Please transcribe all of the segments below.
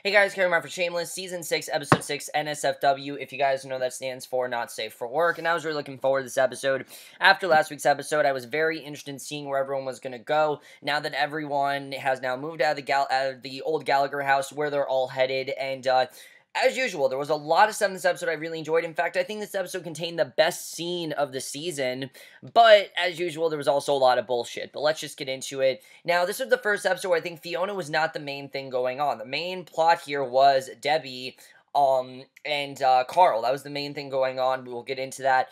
Hey guys, Karl for Shameless, Season 6, Episode 6, NSFW. If you guys know, that stands for Not Safe for Work, and I was really looking forward to this episode. After last week's episode, I was very interested in seeing where everyone was going to go, now that everyone has now moved out of the old Gallagher house, where they're all headed, and, as usual, there was a lot of stuff in this episode I really enjoyed. In fact, I think this episode contained the best scene of the season, but as usual, there was also a lot of bullshit. But let's just get into it. Now, this was the first episode where I think Fiona was not the main thing going on. The main plot here was Debbie, and Karl. That was the main thing going on. We will get into that.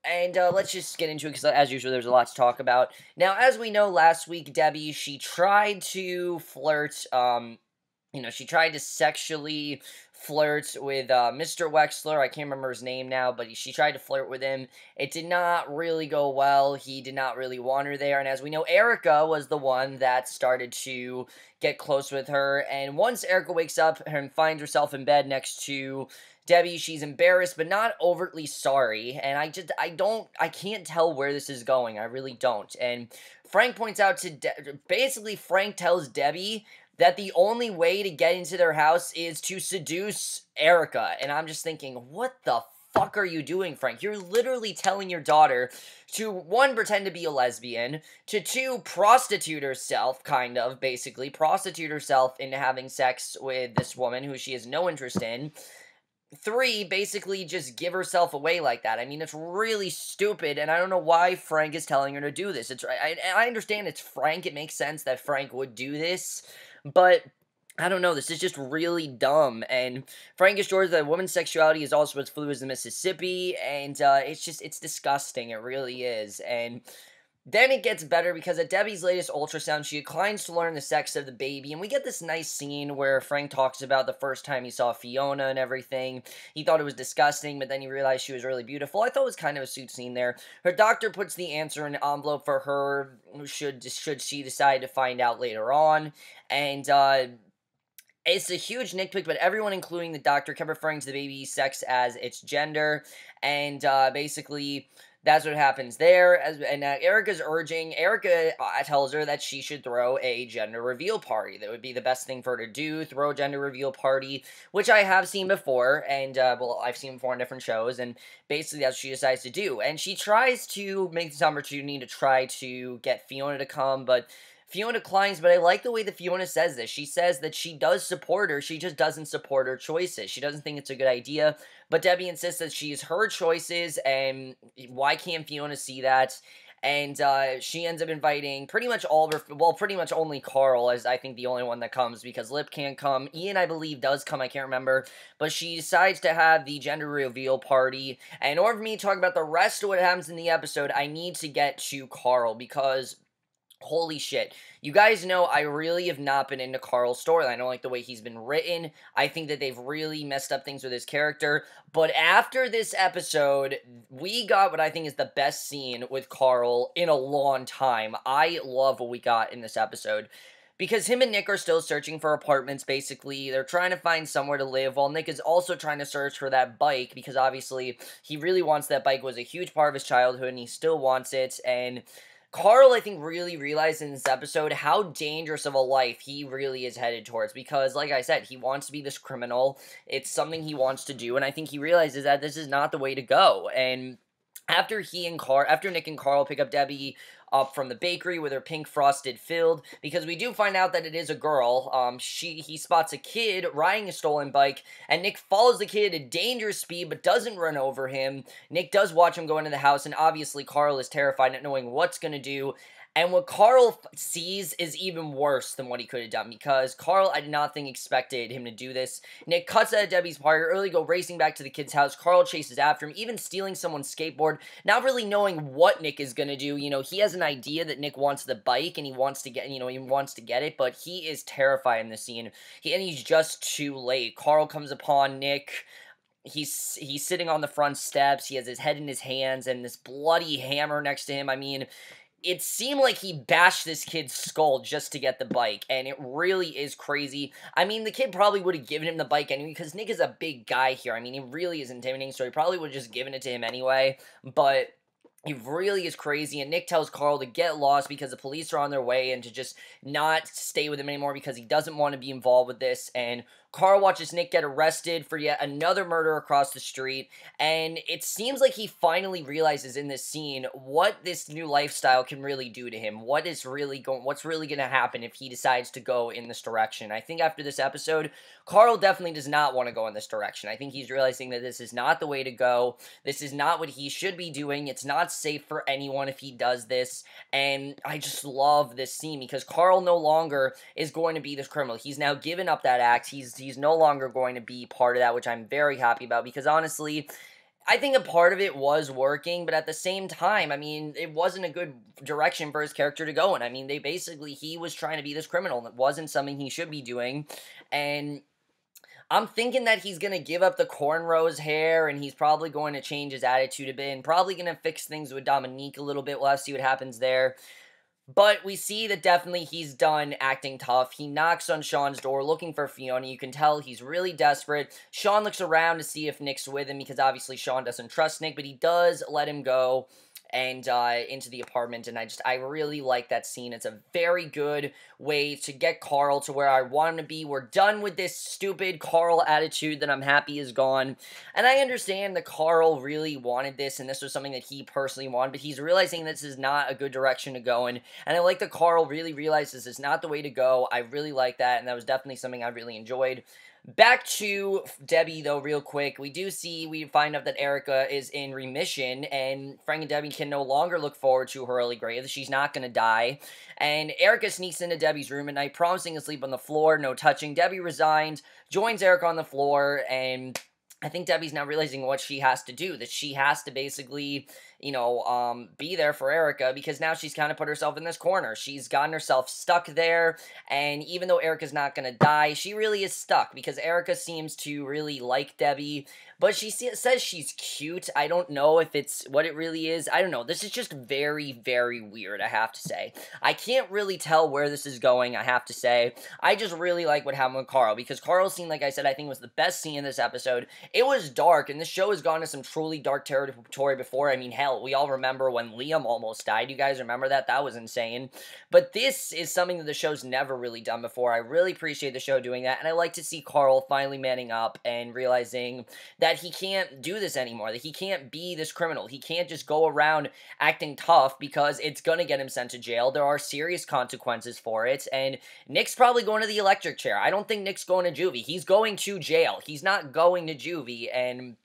And let's just get into it, because as usual, there's a lot to talk about. Now, as we know, last week, Debbie, she tried to flirt, she tried to sexually flirt with Mr. Wexler. I can't remember his name now, but she tried to flirt with him. It did not really go well. He did not really want her there. And as we know, Erica was the one that started to get close with her. And once Erica wakes up and finds herself in bed next to Debbie, she's embarrassed, but not overtly sorry. And I can't tell where this is going. I really don't. And Frank points out basically Frank tells Debbie that the only way to get into their house is to seduce Erica. And I'm just thinking, what the fuck are you doing, Frank? You're literally telling your daughter to, one, pretend to be a lesbian, to two, prostitute herself, prostitute herself into having sex with this woman who she has no interest in. Three, basically just give herself away like that. I mean, it's really stupid, and I don't know why Frank is telling her to do this. I understand it's Frank. It makes sense that Frank would do this, but I don't know, this is just really dumb. And Frank assures that a woman's sexuality is also as fluid as the Mississippi, and it's disgusting. It really is. And then it gets better, because at Debbie's latest ultrasound, she declines to learn the sex of the baby, and we get this nice scene where Frank talks about the first time he saw Fiona and everything. He thought it was disgusting, but then he realized she was really beautiful. I thought it was kind of a sweet scene there. Her doctor puts the answer in an envelope for her, should she decide to find out later on, and, it's a huge nitpick, but everyone, including the doctor, kept referring to the baby's sex as its gender, and basically that's what happens there. Erica tells her that she should throw a gender reveal party. That would be the best thing for her to do, throw a gender reveal party, which I have seen before, and, I've seen before on different shows, and basically that's what she decides to do. And she tries to make this opportunity to try to get Fiona to come, but Fiona declines. But I like the way that Fiona says this. She says that she does support her, she just doesn't support her choices. She doesn't think it's a good idea, but Debbie insists that she's her choices, and why can't Fiona see that? And she ends up inviting pretty much only Karl, as I think the only one that comes, because Lip can't come. Ian, I believe, does come, I can't remember, but she decides to have the gender reveal party. And in order for me to talk about the rest of what happens in the episode, I need to get to Karl, because holy shit. You guys know I really have not been into Karl's storyline. I don't like the way he's been written. I think that they've really messed up things with his character. But after this episode, we got what I think is the best scene with Karl in a long time. I love what we got in this episode, because him and Nick are still searching for apartments, basically. They're trying to find somewhere to live, while Nick is also trying to search for that bike, because obviously he really wants that bike. It was a huge part of his childhood, and he still wants it. And Karl, I think, really realized in this episode how dangerous of a life he really is headed towards, because, like I said, he wants to be this criminal. It's something he wants to do, and I think he realizes that this is not the way to go. And after Nick and Karl pick up Debbie up from the bakery with her pink frosted filled, because we do find out that it is a girl, he spots a kid riding a stolen bike, and Nick follows the kid at dangerous speed, but doesn't run over him. Nick does watch him go into the house, and obviously Karl is terrified, not knowing what's gonna do. And what Karl sees is even worse than what he could have done, because Karl, I did not think, expected him to do this. Nick cuts out of Debbie's party early, go racing back to the kid's house. Karl chases after him, even stealing someone's skateboard, not really knowing what Nick is gonna do. You know, he has an idea that Nick wants the bike, and he wants to get it, but he is terrified in this scene. He's just too late. Karl comes upon Nick. He's sitting on the front steps. He has his head in his hands, and this bloody hammer next to him. I mean, it seemed like he bashed this kid's skull just to get the bike, and it really is crazy. I mean, the kid probably would have given him the bike anyway, because Nick is a big guy here. I mean, he really is intimidating, so he probably would have just given it to him anyway, but he really is crazy, and Nick tells Karl to get lost because the police are on their way, and to just not stay with him anymore because he doesn't want to be involved with this. And Karl watches Nick get arrested for yet another murder across the street, and it seems like he finally realizes in this scene what this new lifestyle can really do to him. What's really going to happen if he decides to go in this direction. I think after this episode, Karl definitely does not want to go in this direction. I think he's realizing that this is not the way to go. This is not what he should be doing. It's not safe for anyone if he does this, and I just love this scene because Karl no longer is going to be this criminal. He's now given up that act. He's no longer going to be part of that, which I'm very happy about because honestly, I think a part of it was working, but at the same time, I mean, it wasn't a good direction for his character to go in. I mean, he was trying to be this criminal, and it wasn't something he should be doing, and I'm thinking that he's going to give up the cornrows hair, and he's probably going to change his attitude a bit, and probably going to fix things with Dominique a little bit. We'll have to see what happens there. But we see that definitely he's done acting tough. He knocks on Sean's door looking for Fiona. You can tell he's really desperate. Sean looks around to see if Nick's with him because obviously Sean doesn't trust Nick, but he does let him go and into the apartment, and I really like that scene. It's a very good way to get Karl to where I want him to be. We're done with this stupid Karl attitude that I'm happy is gone, and I understand that Karl really wanted this, and this was something that he personally wanted, but he's realizing this is not a good direction to go in, and I like that Karl really realizes this is not the way to go. I really like that, and that was definitely something I really enjoyed. Back to Debbie, though, real quick. We find out that Erica is in remission, and Frank and Debbie can no longer look forward to her early grave. She's not going to die. And Erica sneaks into Debbie's room at night, promising to sleep on the floor, no touching. Debbie resigns, joins Erica on the floor, and I think Debbie's now realizing what she has to do, that she has to basically, be there for Erica, because now she's kind of put herself in this corner. She's gotten herself stuck there, and even though Erica's not going to die, she really is stuck, because Erica seems to really like Debbie, but she says she's cute. I don't know if it's what it really is. I don't know. This is just very, very weird, I have to say. I can't really tell where this is going, I have to say. I just really like what happened with Karl, because Karl's scene, like I said, I think was the best scene in this episode. It was dark, and this show has gone to some truly dark territory before. I mean, hell, we all remember when Liam almost died. You guys remember that? That was insane. But this is something that the show's never really done before. I really appreciate the show doing that, and I like to see Karl finally manning up and realizing that he can't do this anymore, that he can't be this criminal. He can't just go around acting tough because it's gonna get him sent to jail. There are serious consequences for it, and Nick's probably going to the electric chair. I don't think Nick's going to juvie. He's going to jail. He's not going to juvie, and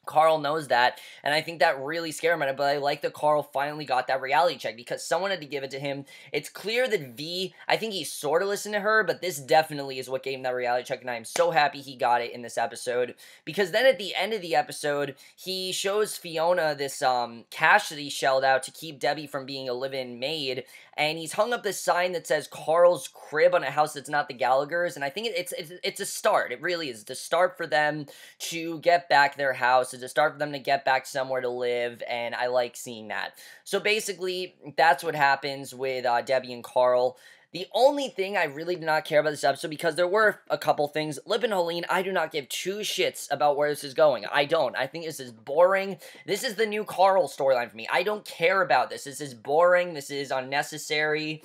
Karl knows that, and I think that really scared him, but I like that Karl finally got that reality check, because someone had to give it to him. It's clear that I think he sort of listened to her, but this definitely is what gave him that reality check, and I am so happy he got it in this episode, because then at the end of the episode, he shows Fiona this cash that he shelled out to keep Debbie from being a live-in maid, and he's hung up this sign that says Karl's crib on a house that's not the Gallaghers, and I think it's a start. It really is. It's a start for them to get back their house. It's a start for them to get back somewhere to live, and I like seeing that. So basically, that's what happens with Debbie and Karl. The only thing I really did not care about this episode, because there were a couple things, Lip and Helene, I do not give two shits about where this is going. I don't. I think this is boring. This is the new Karl storyline for me. I don't care about this. This is boring. This is unnecessary.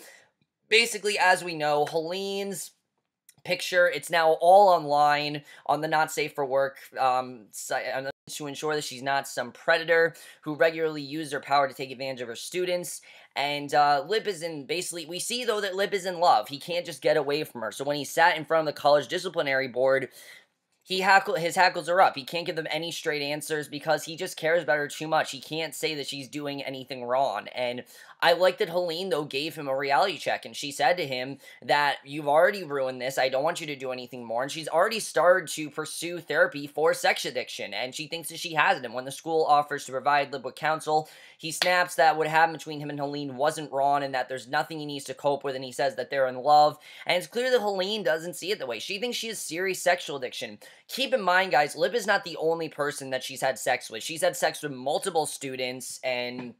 Basically, as we know, Helene's picture, it's now all online on the Not Safe for Work site, to ensure that she's not some predator who regularly uses her power to take advantage of her students. And Lip is we see though that Lip is in love. He can't just get away from her. So when he sat in front of the college disciplinary board, his hackles are up. He can't give them any straight answers because he just cares about her too much. He can't say that she's doing anything wrong. And I like that Helene, though, gave him a reality check. And she said to him that you've already ruined this. I don't want you to do anything more. And she's already started to pursue therapy for sex addiction. And she thinks that she has it. And when the school offers to provide Lip with counsel, he snaps that what happened between him and Helene wasn't wrong and that there's nothing he needs to cope with. And he says that they're in love. And it's clear that Helene doesn't see it that way. She thinks she has serious sexual addiction. Keep in mind, guys, Lip is not the only person that she's had sex with. She's had sex with multiple students, and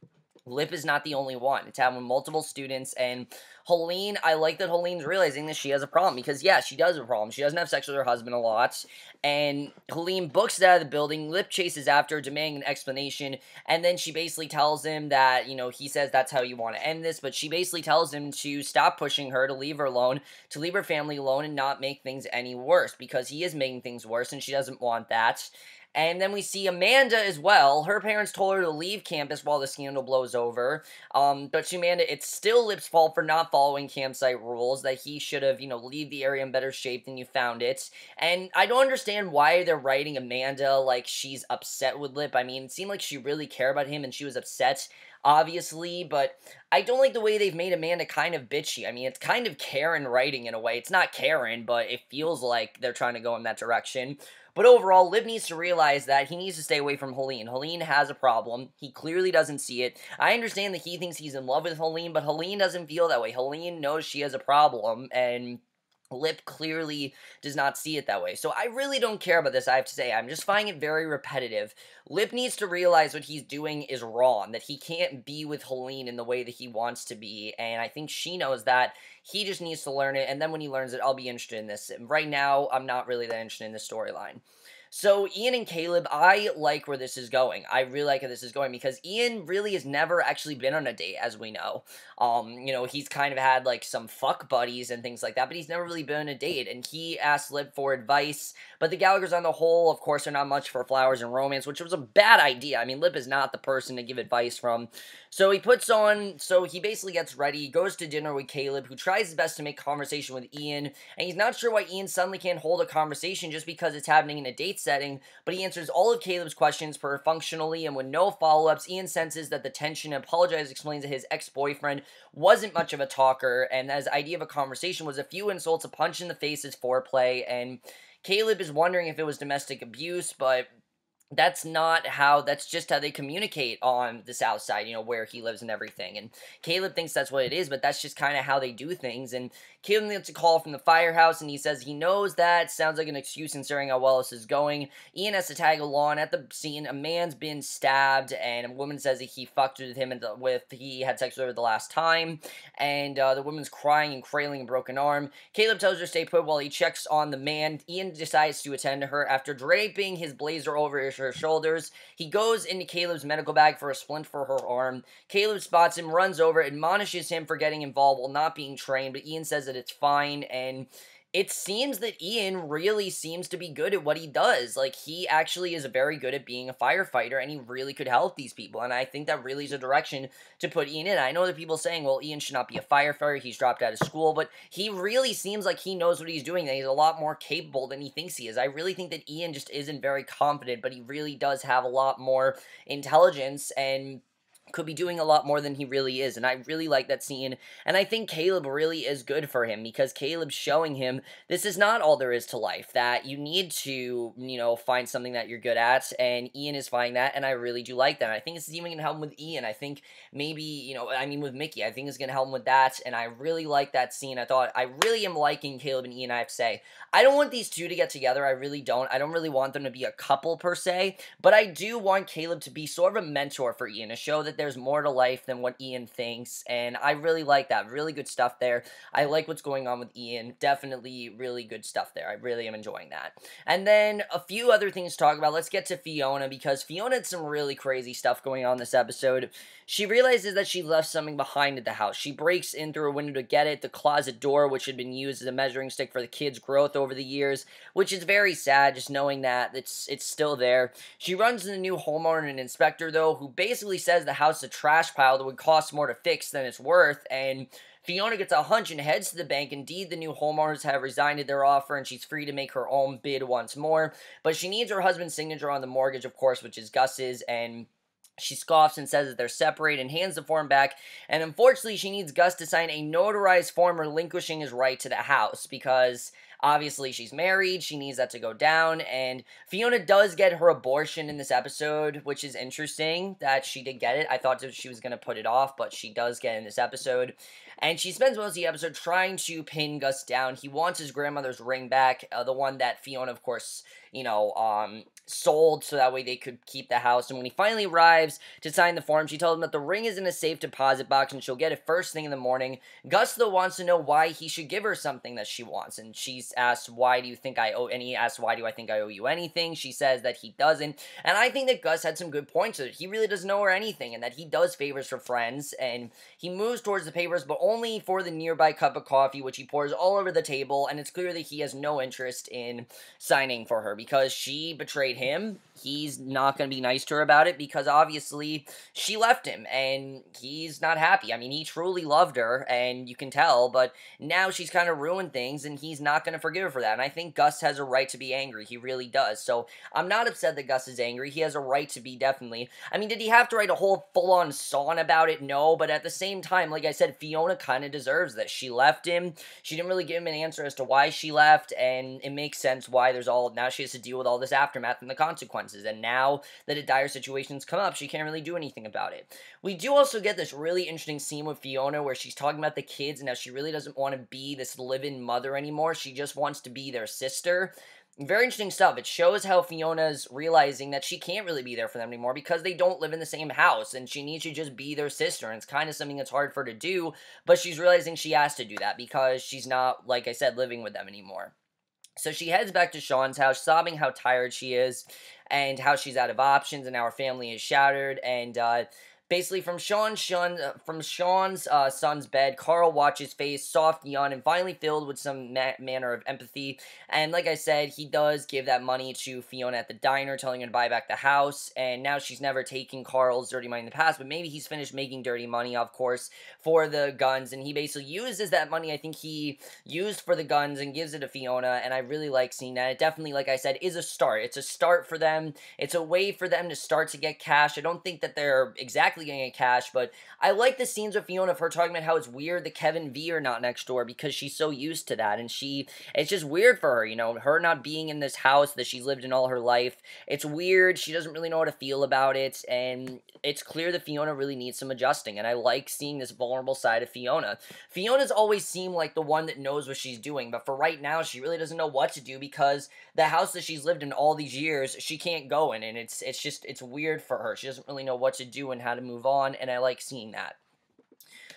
Lip is not the only one. It's happened with multiple students, and Helene, I like that Helene's realizing that she has a problem, because, yeah, she does have a problem. She doesn't have sex with her husband a lot, and Helene books it out of the building. Lip chases after her, demanding an explanation, and then she basically tells him that, he says that's how you want to end this, but she basically tells him to stop pushing her, to leave her alone, to leave her family alone, and not make things any worse, because he is making things worse, and she doesn't want that. And then we see Amanda as well. Her parents told her to leave campus while the scandal blows over. But to Amanda, it's still Lip's fault for not following campsite rules, that he should have, leave the area in better shape than you found it. And I don't understand why they're writing Amanda like she's upset with Lip. I mean, it seemed like she really cared about him and she was upset, obviously, but I don't like the way they've made Amanda kind of bitchy. I mean, it's kind of Karen writing in a way. It's not Karen, but it feels like they're trying to go in that direction. But overall, Lip needs to realize that he needs to stay away from Helene. Helene has a problem. He clearly doesn't see it. I understand that he thinks he's in love with Helene, but Helene doesn't feel that way. Helene knows she has a problem, and Lip clearly does not see it that way. So I really don't care about this, I have to say. I'm just finding it very repetitive. Lip needs to realize what he's doing is wrong, that he can't be with Helene in the way that he wants to be, and I think she knows that. He just needs to learn it, and then when he learns it, I'll be interested in this. Right now, I'm not really that interested in this storyline. So, Ian and Caleb, I like where this is going. I really like how this is going, because Ian really has never actually been on a date, as we know. He's kind of had, like, some fuck buddies and things like that, but he's never really been on a date, and he asked Lip for advice, but the Gallaghers on the whole, of course, are not much for flowers and romance, which was a bad idea. I mean, Lip is not the person to give advice from. So he basically gets ready, goes to dinner with Caleb, who tries his best to make conversation with Ian, and he's not sure why Ian suddenly can't hold a conversation just because it's happening in a date setting, but he answers all of Caleb's questions functionally, and with no follow-ups. Ian senses that the tension and apologizes, explains that his ex-boyfriend wasn't much of a talker, and that his idea of a conversation was a few insults, a punch in the face as foreplay, and Caleb is wondering if it was domestic abuse, but that's just how they communicate on the South Side, where he lives and everything. And Caleb thinks that's what it is, but that's just kind of how they do things. And Caleb gets a call from the firehouse, and he says he knows that. Sounds like an excuse considering how well this is going. Ian has to tag along. At the scene, a man's been stabbed, and a woman says that he fucked with him and he had sex with her the last time. And the woman's crying and crailing a broken arm. Caleb tells her to stay put while he checks on the man. Ian decides to attend to her. After draping his blazer over her shoulders, he goes into Caleb's medical bag for a splint for her arm. Caleb spots him, runs over, admonishes him for getting involved while not being trained, but Ian says that it's fine, and it seems that Ian really seems to be good at what he does. Like, he actually is very good at being a firefighter, and he really could help these people, and I think that really is a direction to put Ian in. I know that people saying, well, Ian should not be a firefighter, he's dropped out of school, but he really seems like he knows what he's doing, that he's a lot more capable than he thinks he is. I really think that Ian just isn't very confident, but he really does have a lot more intelligence, and could be doing a lot more than he really is, and I really like that scene, and I think Caleb really is good for him, because Caleb's showing him this is not all there is to life, that you need to, find something that you're good at, and Ian is finding that, and I really do like that. I think this is even going to help him with Ian. I think maybe, with Mickey, I think it's going to help him with that, and I really like that scene. I really am liking Caleb and Ian, I have to say. I don't want these two to get together, I really don't. I don't really want them to be a couple, per se, but I do want Caleb to be sort of a mentor for Ian, to show that there's more to life than what Ian thinks, and I really like that. Really good stuff there. I like what's going on with Ian. Definitely really good stuff there. I really am enjoying that. And then a few other things to talk about. Let's get to Fiona, because Fiona had some really crazy stuff going on this episode. She realizes that she left something behind at the house. She breaks in through a window to get it, the closet door, which had been used as a measuring stick for the kids' growth over the years, which is very sad, just knowing that it's still there. She runs to the new homeowner and inspector, though, who basically says the house is a trash pile that would cost more to fix than it's worth, and Fiona gets a hunch and heads to the bank. Indeed, the new homeowners have resigned their offer, and she's free to make her own bid once more, but she needs her husband's signature on the mortgage, of course, which is Gus's, and she scoffs and says that they're separated and hands the form back, and unfortunately she needs Gus to sign a notarized form relinquishing his right to the house, because obviously she's married, she needs that to go down, and Fiona does get her abortion in this episode, which is interesting that she did get it. I thought that she was going to put it off, but she does get it in this episode. And she spends most of the episode trying to pin Gus down. He wants his grandmother's ring back, the one that Fiona, of course, sold so that way they could keep the house. And when he finally arrives to sign the form, she tells him that the ring is in a safe deposit box and she'll get it first thing in the morning. Gus, though, wants to know why he should give her something that she wants. And she's asked, why do you think I owe, and he asks, why do I think I owe you anything? She says that he doesn't. And I think that Gus had some good points with it. He really doesn't owe her anything and that he does favors for friends. And he moves towards the papers, but only for the nearby cup of coffee, which he pours all over the table. And it's clear that he has no interest in signing for her because she betrayed him. He's not going to be nice to her about it because obviously she left him and he's not happy. I mean, he truly loved her and you can tell, but now she's kind of ruined things and he's not going to forgive her for that. And I think Gus has a right to be angry. He really does. So I'm not upset that Gus is angry. He has a right to be, definitely. I mean, did he have to write a whole full-on song about it? No, but at the same time, like I said, Fiona kind of deserves this. She left him. She didn't really give him an answer as to why she left, and it makes sense why now she has to deal with all this aftermath and the consequences. And now that a dire situation's come up, she can't really do anything about it. We do also get this really interesting scene with Fiona where she's talking about the kids and how she really doesn't want to be this live-in mother anymore. She just wants to be their sister. Very interesting stuff. It shows how Fiona's realizing that she can't really be there for them anymore because they don't live in the same house and she needs to just be their sister. And it's kind of something that's hard for her to do, but she's realizing she has to do that because she's not, like I said, living with them anymore. So she heads back to Sean's house, sobbing how tired she is and how she's out of options and how her family is shattered. And basically from Sean's son's bed, Karl watches face, soft, young, and finally filled with some manner of empathy. And like I said, he does give that money to Fiona at the diner, telling her to buy back the house. And now she's never taken Karl's dirty money in the past, but maybe he's finished making dirty money, of course, for the guns. And he basically uses that money, I think he used for the guns, and gives it to Fiona. And I really like seeing that. It definitely, like I said, is a start. It's a start for them. It's a way for them to start to get cash. I don't think that they're exactly getting a cash, but I like the scenes with Fiona of her talking about how it's weird that Kevin V are not next door because she's so used to that, and it's just weird for her, her not being in this house that she's lived in all her life. It's weird. She doesn't really know how to feel about it, and it's clear that Fiona really needs some adjusting, and I like seeing this vulnerable side of Fiona. Fiona's always seemed like the one that knows what she's doing, but for right now, she really doesn't know what to do because the house that she's lived in all these years, she can't go in, and it's weird for her. She doesn't really know what to do and how to move on, and I like seeing that.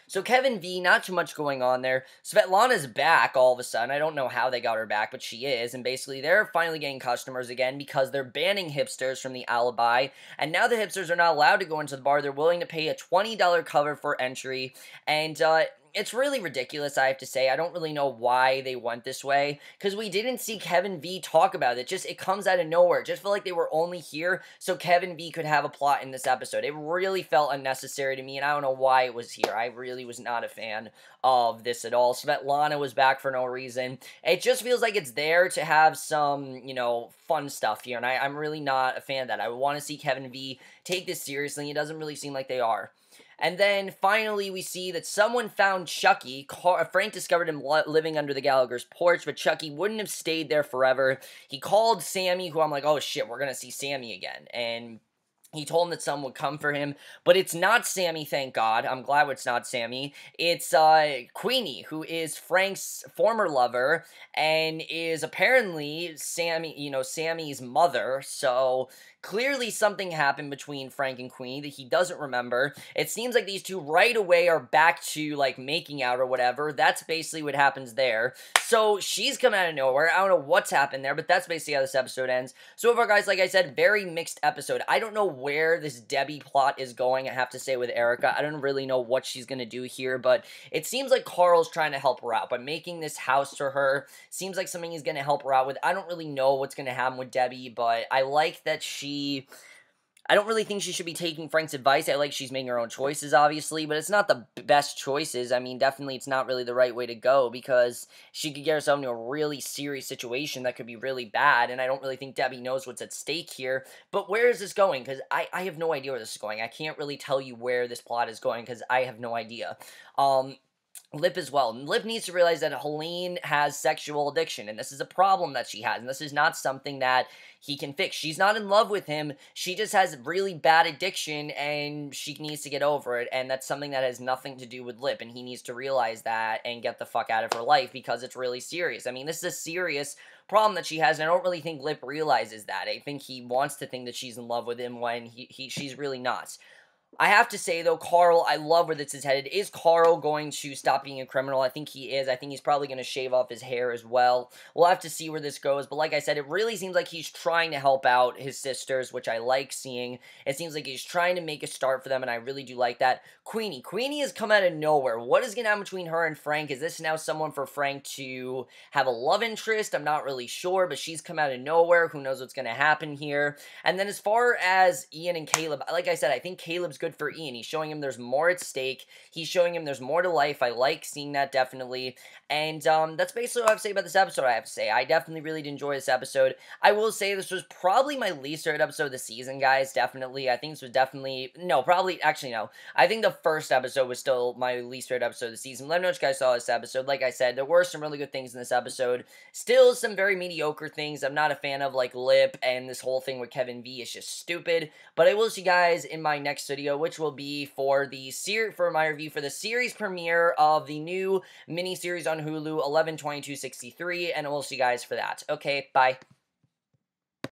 So Kevin V, not too much going on there. Svetlana's back all of a sudden. I don't know how they got her back, but she is. And basically, they're finally getting customers again because they're banning hipsters from the Alibi. And now the hipsters are not allowed to go into the bar. They're willing to pay a $20 cover for entry. And it's really ridiculous, I have to say. I don't really know why they went this way, because we didn't see Kevin V talk about it. It comes out of nowhere. It just felt like they were only here so Kevin V could have a plot in this episode. It really felt unnecessary to me, and I don't know why it was here. I really was not a fan of this at all. Svetlana was back for no reason. It just feels like it's there to have some, fun stuff here, and I'm really not a fan of that. I want to see Kevin V take this seriously. It doesn't really seem like they are. And then, finally, we see that someone found Chucky. Frank discovered him living under the Gallagher's porch, but Chucky wouldn't have stayed there forever. He called Sammy, who I'm like, oh shit, we're gonna see Sammy again. And he told him that someone would come for him, but it's not Sammy, thank God. I'm glad it's not Sammy. It's Queenie, who is Frank's former lover, and is apparently Sammy's mother, so clearly something happened between Frank and Queenie that he doesn't remember. It seems like these two right away are back to, making out or whatever. That's basically what happens there. So, she's come out of nowhere. I don't know what's happened there, but that's basically how this episode ends. So far, guys, like I said, very mixed episode. I don't know where this Debbie plot is going, I have to say, with Erica. I don't really know what she's gonna do here, but it seems like Karl's trying to help her out by making this house to her. Seems like something he's gonna help her out with. I don't really know what's gonna happen with Debbie, but I like that I don't really think she should be taking Frank's advice. I like she's making her own choices, obviously, but it's not the best choices. I mean, definitely it's not really the right way to go because she could get herself into a really serious situation that could be really bad, and I don't really think Debbie knows what's at stake here. But where is this going? Because I have no idea where this is going. I can't really tell you where this plot is going because I have no idea. Lip as well. And Lip needs to realize that Helene has sexual addiction, and this is a problem that she has, and this is not something that he can fix. She's not in love with him. She just has really bad addiction, and she needs to get over it, and that's something that has nothing to do with Lip, and he needs to realize that and get the fuck out of her life, because it's really serious. I mean, this is a serious problem that she has, and I don't really think Lip realizes that. I think he wants to think that she's in love with him when she's really not. I have to say, though, Karl, I love where this is headed. Is Karl going to stop being a criminal? I think he is. I think he's probably going to shave off his hair as well. We'll have to see where this goes. But like I said, it really seems like he's trying to help out his sisters, which I like seeing. It seems like he's trying to make a start for them, and I really do like that. Queenie. Queenie has come out of nowhere. What is going to happen between her and Frank? Is this now someone for Frank to have a love interest? I'm not really sure, but she's come out of nowhere. Who knows what's going to happen here? And then as far as Ian and Caleb, like I said, I think Caleb's good for Ian. He's showing him there's more at stake. He's showing him there's more to life. I like seeing that, definitely. And that's basically what I have to say about this episode, I have to say. I definitely really did enjoy this episode. I will say this was probably my least favorite episode of the season, guys, definitely. I think this was definitely, no, probably, actually, no. I think the first episode was still my least favorite episode of the season. Let me know what you guys saw this episode. Like I said, there were some really good things in this episode. Still some very mediocre things. I'm not a fan of, like, Lip, and this whole thing with Kevin V is just stupid. But I will see you guys in my next video, which will be for my review for the series premiere of the new mini-series on Hulu, 11/22/63, and we'll see you guys for that. Okay, bye.